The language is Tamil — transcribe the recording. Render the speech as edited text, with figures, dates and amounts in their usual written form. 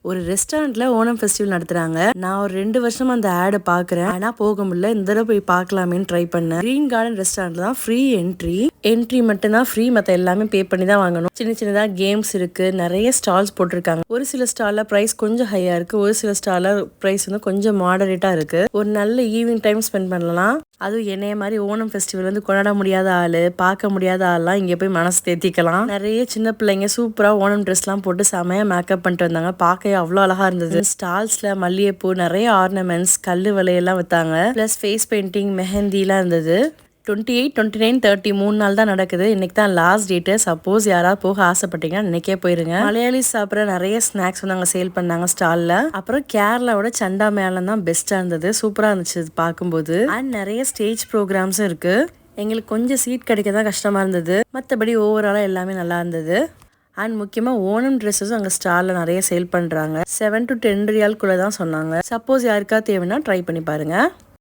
ஒரு ரெஸ்டாரண்ட்ல ஓணம் ஃபெஸ்டிவல் நடத்துறாங்க. நான் ஒரு 2 வருஷமா அந்த ஆட பாக்குறேன். ஆனா போக முடியல. இந்த தடவை போய் பார்க்கலாமேன்னு ட்ரை பண்ணேன். கிரீன் கார்டன் ரெஸ்டாரண்ட்ல தான் ஃப்ரீ என்ட்ரி. என்ட்ரி மட்டும் தான் ஃப்ரீ, மத்த எல்லாமே பே பண்ணி தான் வாங்கணும். சின்ன சின்னதா கேம்ஸ் இருக்கு. நிறைய ஸ்டால்ஸ் போட்டிருக்காங்க. ஒரு சில ஸ்டால்ல பிரைஸ் கொஞ்சம் ஹையா இருக்கு. ஒரு சில ஸ்டால்ல பிரைஸ் வந்து கொஞ்சம் மாடரேட்டா இருக்கு. ஒரு நல்ல ஈவினிங் டைம் ஸ்பெண்ட் பண்ணலாம். அதுவும் என்னைய மாதிரி ஓணம் ஃபெஸ்டிவல் வந்து கொண்டாட முடியாத ஆளு, பார்க்க முடியாத ஆள்லாம் இங்க போய் மனசு தேத்திக்கலாம். நிறைய சின்ன பிள்ளைங்க சூப்பரா ஓணம் ட்ரெஸ் எல்லாம் போட்டு செமையா மேக்கப் பண்ணிட்டு வந்தாங்க. பார்க்கவே அவ்வளோ அழகா இருந்தது. ஸ்டால்ஸ்ல மல்லிகைப்பூ, நிறைய ஆர்னமெண்ட்ஸ், கல்லு வளையெல்லாம் வித்தாங்க. பிளஸ் ஃபேஸ் பெயிண்டிங், மெஹந்தி எல்லாம் இருந்தது. 28, 29, 30 3 நாள் தான் நடக்குது. இன்னைக்கு தான் லாஸ்ட் டேட்டு. சப்போஸ் யாராவது போக ஆசைப்பட்டீங்கன்னா இன்னைக்கே போயிருங்க. மலையாளி சாப்பிட்ற நிறைய ஸ்நாக்ஸ் வந்து அங்கே சேல் பண்ணாங்க ஸ்டால்ல. அப்புறம் கேரளாவோட சண்டா மேளம் தான் பெஸ்டா இருந்தது. சூப்பரா இருந்துச்சு பார்க்கும்போது. அண்ட் நிறைய ஸ்டேஜ் ப்ரோக்ராம்ஸும் இருக்கு. எங்களுக்கு கொஞ்சம் சீட் கிடைக்க தான் கஷ்டமா இருந்தது. மற்றபடி ஓவராலாக எல்லாமே நல்லா இருந்தது. அண்ட் முக்கியமாக ஓணம் ட்ரெஸ்ஸஸும் அங்கே ஸ்டாலில் நிறைய சேல் பண்ணுறாங்க. 7 to 10 ரியால்குள்ளே தான் சொன்னாங்க. சப்போஸ் யாருக்கா தேவைன்னா ட்ரை பண்ணி பாருங்கள்.